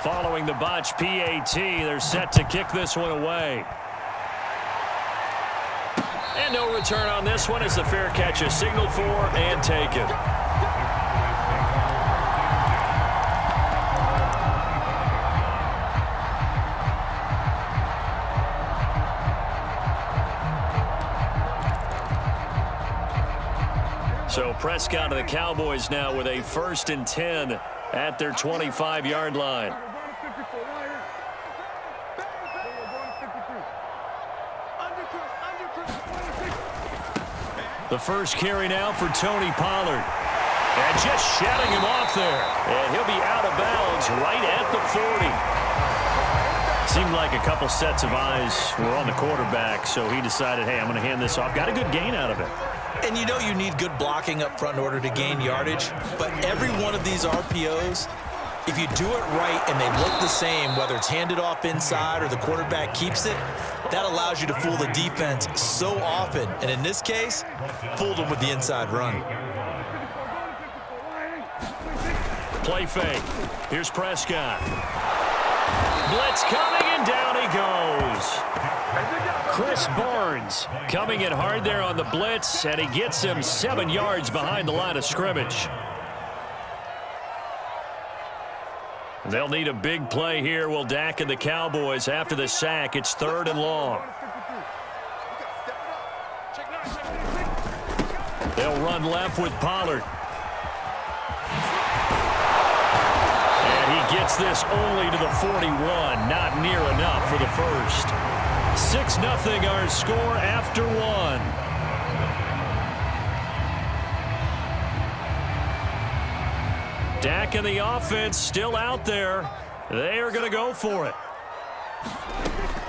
Following the botch PAT, they're set to kick this one away. And no return on this one as the fair catch is signaled for and taken. So Prescott of the Cowboys now with a 1st and 10 at their 25-yard line. The first carry now for Tony Pollard. And just shutting him off there. And he'll be out of bounds right at the 40. Seemed like a couple sets of eyes were on the quarterback, so he decided, hey, I'm going to hand this off. Got a good gain out of it. And you know you need good blocking up front in order to gain yardage. But every one of these RPOs, if you do it right and they look the same, whether it's handed off inside or the quarterback keeps it, that allows you to fool the defense so often. And in this case, fooled them with the inside run. Play fake. Here's Prescott. Blitz coming, and down he goes. Chris Barnes coming in hard there on the blitz, and he gets him 7 yards behind the line of scrimmage. They'll need a big play here. Will Dak and the Cowboys after the sack. It's 3rd and long. They'll run left with Pollard. And he gets this only to the 41. Not near enough for the first. 6-0 our score after 1. Dak and the offense still out there. They are going to go for it.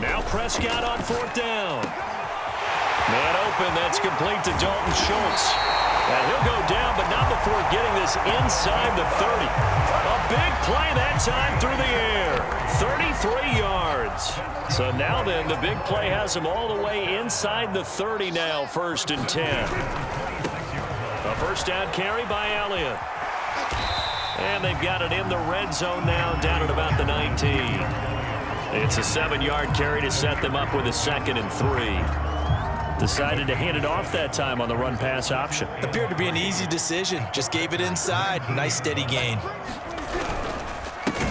Now Prescott on 4th down. Man open, that's complete to Dalton Schultz. And he'll go down, but not before getting this inside the 30. A big play that time through the air. 33 yards. So now then, the big play has him all the way inside the 30 now, 1st and 10. A first down carry by Elliott. And they've got it in the red zone now, down at about the 19. It's a 7-yard carry to set them up with a 2nd and 3. Decided to hand it off that time on the run-pass option. Appeared to be an easy decision. Just gave it inside. Nice steady gain.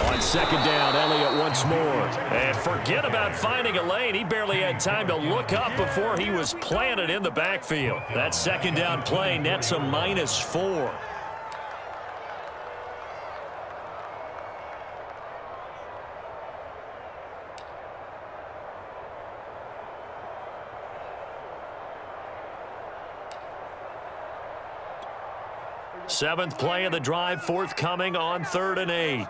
On 2nd down, Elliott once more. And forget about finding a lane. He barely had time to look up before he was planted in the backfield. That 2nd down play nets a -4. Seventh play of the drive forthcoming on 3rd and 8.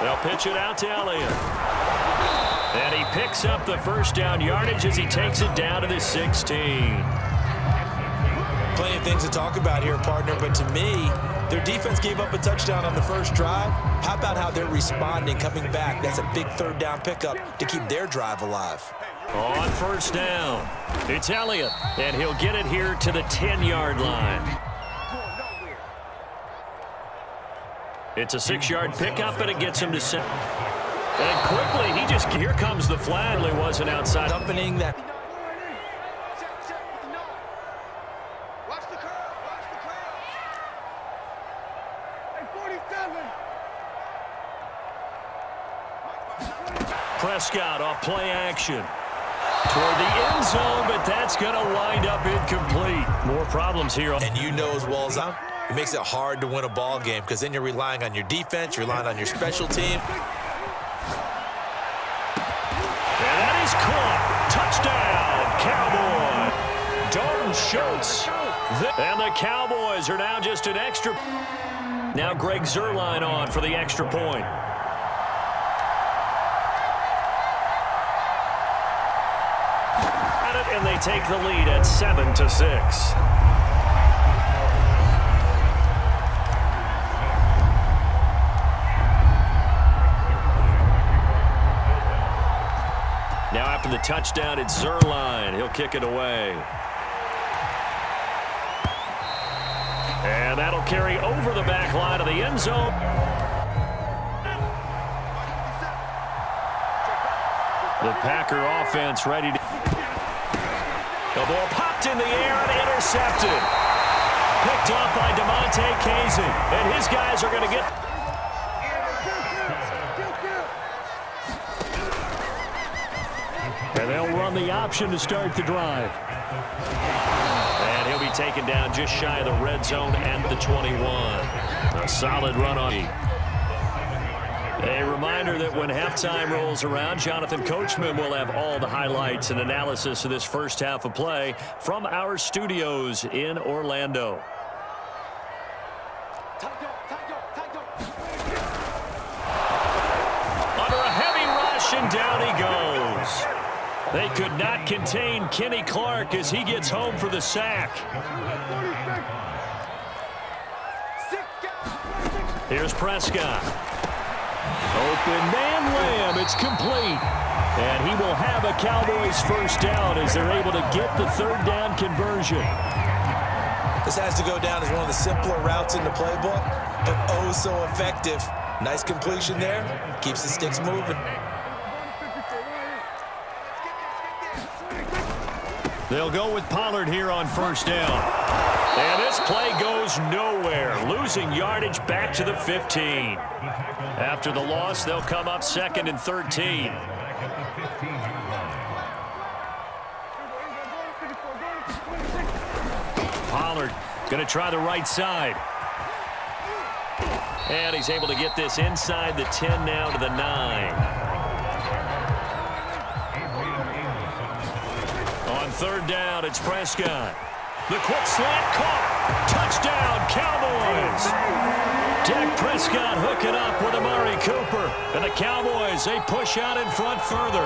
They'll pitch it out to Elliott. And he picks up the first down yardage as he takes it down to the 16. Plenty of things to talk about here, partner, but to me, their defense gave up a touchdown on the first drive. How about how they're responding, coming back? That's a big 3rd down pickup to keep their drive alive. On 1st down, it's Elliott, and he'll get it here to the 10-yard line. It's a 6-yard pickup, and it gets him to 7. And quickly, here comes the flag. He wasn't outside. Opening that. Prescott off play action. Toward the end zone, but that's going to wind up incomplete. More problems here. And you know as well as I, it makes it hard to win a ball game because then you're relying on your defense, you're relying on your special team. And that is caught. Touchdown, Cowboy. Dalton Schultz. And the Cowboys are now just an extra. Now Greg Zuerlein on for the extra point. And they take the lead at 7-6. Now After the touchdown, it's Zerline. He'll kick it away. And that'll carry over the back line of the end zone. The Packer offense ready to... The ball popped in the air and intercepted. Picked off by DeMonte Casey. And his guys are going to get... And they'll run the option to start the drive. And he'll be taken down just shy of the red zone and the 21. A solid run on him. A reminder that when halftime rolls around, Jonathan Coachman will have all the highlights and analysis of this first half of play from our studios in Orlando. Under a heavy rush, and down he goes. They could not contain Kenny Clark as he gets home for the sack. Here's Prescott. Open man Lamb. It's complete. And he will have a Cowboys first down as they're able to get the third down conversion. This has to go down as one of the simpler routes in the playbook, but oh so effective. Nice completion there. Keeps the sticks moving. They'll go with Pollard here on first down. And this play goes nowhere, losing yardage back to the 15. After the loss, they'll come up 2nd and 13. Pollard going to try the right side. And he's able to get this inside the 10 now to the 9. On third down, it's Prescott. The quick slant caught. Touchdown, Cowboys. Dak Prescott hooking up with Amari Cooper. And the Cowboys, they push out in front further.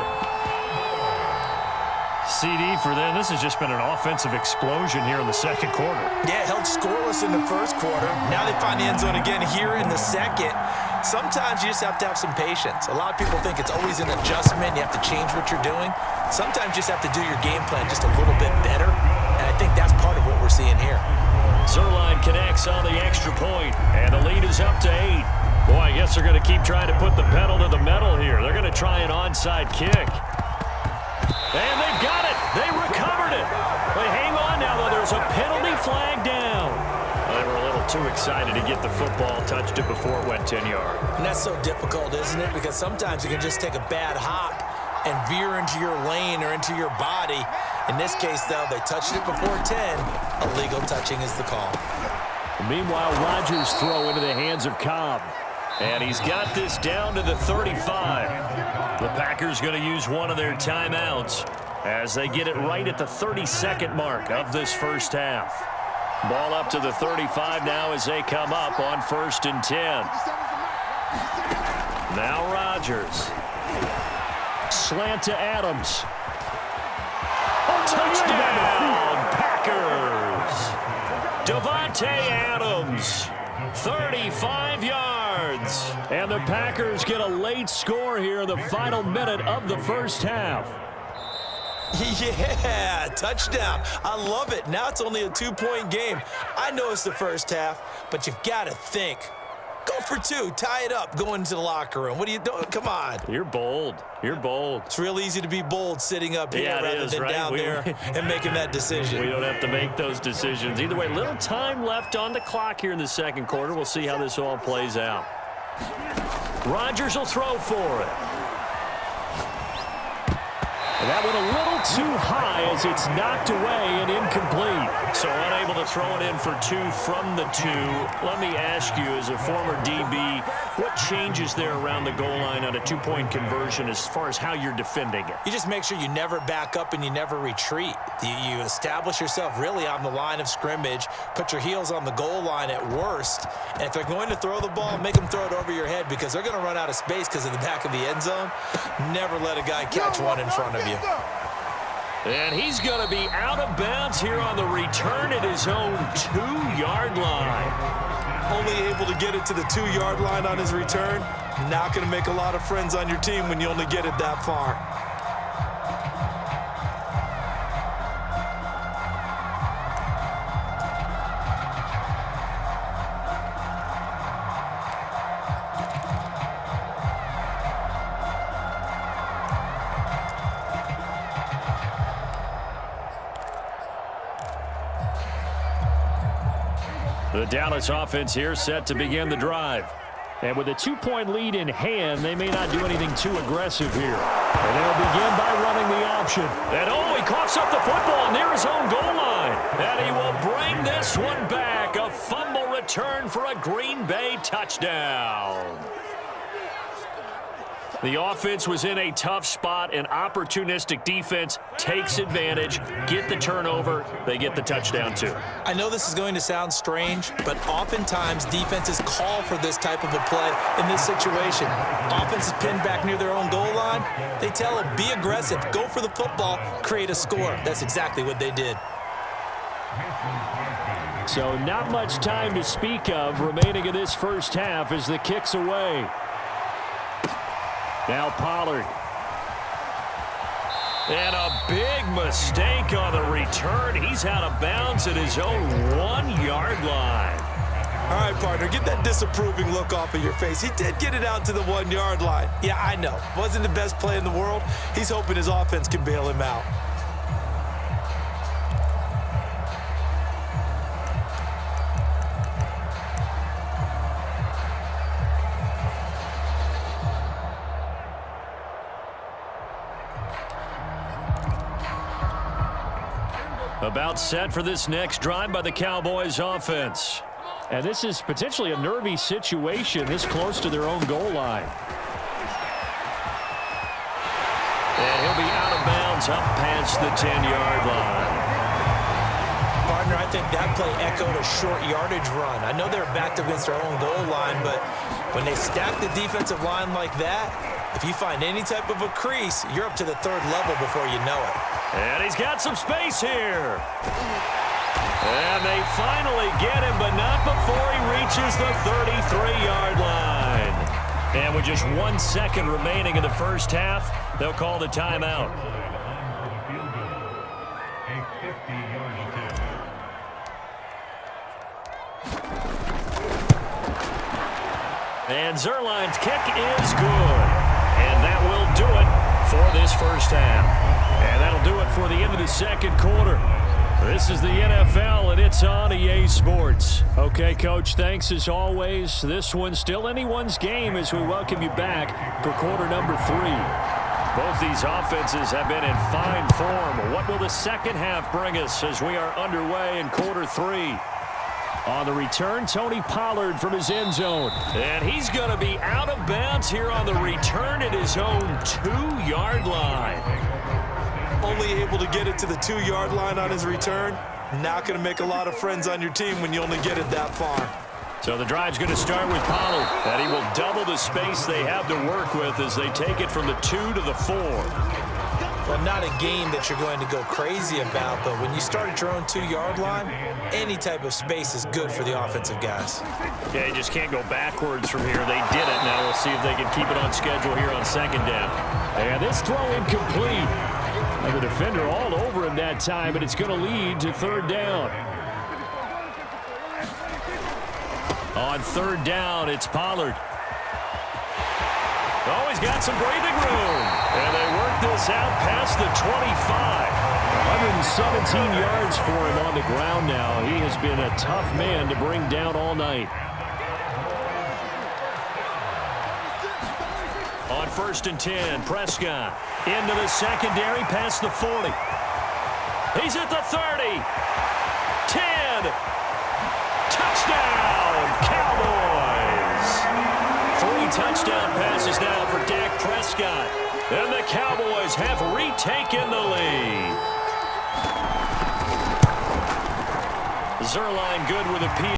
CD for them. This has just been an offensive explosion here in the second quarter. Yeah, held scoreless in the first quarter. Now they find the end zone again here in the second. Sometimes you just have to have some patience. A lot of people think it's always an adjustment. You have to change what you're doing. Sometimes you just have to do your game plan just a little bit better. And I think that's part of what we're seeing here. Zerline connects on the extra point, and the lead is up to 8. Boy, I guess they're going to keep trying to put the pedal to the metal here. They're going to try an onside kick. And they've got it. They recovered it. But hang on now, though. There's a penalty flag down. They were a little too excited to get the football, touched it before it went 10 yards. And that's so difficult, isn't it? Because sometimes you can just take a bad hop and veer into your lane or into your body. In this case, though, they touched it before 10. Illegal touching is the call. Meanwhile, Rodgers throw into the hands of Cobb. And he's got this down to the 35. The Packers going to use one of their timeouts as they get it right at the 32nd mark of this first half. Ball up to the 35 now as they come up on 1st and 10. Now Rodgers. Slant to Adams. Touchdown, Packers. Davante Adams, 35 yards. And the Packers get a late score here in the final minute of the first half. Yeah, touchdown. I love it. Now it's only a 2-point game. I know it's the first half, but you've got to think. Go for 2. Tie it up. Go into the locker room. What are you doing? Come on. You're bold. You're bold. It's real easy to be bold sitting up here rather than down there and making that decision. We don't have to make those decisions. Either way, little time left on the clock here in the second quarter. We'll see how this all plays out. Rodgers will throw for it. And that went a little too high as it's knocked away and incomplete. So unable to throw it in for 2 from the 2. Let me ask you, as a former DB, what changes there around the goal line on a 2-point conversion as far as how you're defending it? You just make sure you never back up and you never retreat. You establish yourself really on the line of scrimmage, put your heels on the goal line at worst, and if they're going to throw the ball, make them throw it over your head because they're going to run out of space because of the back of the end zone. Never let a guy catch one in front of you. And he's going to be out of bounds here on the return at his own 2-yard line. Only able to get it to the 2-yard line on his return. Not going to make a lot of friends on your team when you only get it that far. The Dallas offense here set to begin the drive. And with a 2-point lead in hand, they may not do anything too aggressive here. And they'll begin by running the option. And he coughs up the football near his own goal line. And he will bring this one back. A fumble return for a Green Bay touchdown. The offense was in a tough spot. An opportunistic defense takes advantage, get the turnover, they get the touchdown too. I know this is going to sound strange, but oftentimes defenses call for this type of a play in this situation. Offense is pinned back near their own goal line. They tell them, be aggressive, go for the football, create a score. That's exactly what they did. So not much time to speak of remaining in this first half as the kick's away. Now Pollard. And a big mistake on the return. He's out of bounds at his own 1-yard line. All right, partner, get that disapproving look off of your face. He did get it out to the 1-yard line. Yeah, I know. Wasn't the best play in the world. He's hoping his offense can bail him out. About set for this next drive by the Cowboys offense. And this is potentially a nervy situation this close to their own goal line. And he'll be out of bounds up past the 10-yard line. Partner, I think that play echoed a short yardage run. I know they're backed against their own goal line, but when they stack the defensive line like that, if you find any type of a crease, you're up to the 3rd level before you know it. And he's got some space here. And they finally get him, but not before he reaches the 33-yard line. And with just 1 second remaining in the first half, they'll call the timeout. And Zerline's kick is good. And that will do it for this first half. And that'll do it for the end of the second quarter. This is the NFL, and it's on EA Sports. Okay, Coach, thanks as always. This one's still anyone's game as we welcome you back for quarter number 3. Both these offenses have been in fine form. What will the second half bring us as we are underway in quarter 3? On the return, Tony Pollard from his end zone. And he's going to be out of bounds here on the return at his own 2-yard line. Only able to get it to the 2-yard line on his return. Not going to make a lot of friends on your team when you only get it that far. So the drive's going to start with Pollard. And he will double the space they have to work with as they take it from the 2 to the 4. Well, not a game that you're going to go crazy about, but when you start at your own 2-yard line, any type of space is good for the offensive guys. Yeah, you just can't go backwards from here. They did it. Now we'll see if they can keep it on schedule here on second down. And this throw incomplete. And the defender all over him that time, but it's going to lead to 3rd down. On 3rd down, it's Pollard. Oh, he's got some breathing room. And they work this out past the 25. 117 yards for him on the ground now. He has been a tough man to bring down all night. On 1st and 10, Prescott into the secondary past the 40. He's at the 30. 10. Touchdown, Cowboys. 3 touchdown passes now for Dak Prescott. And the Cowboys have retaken the lead. Zerline good with a P.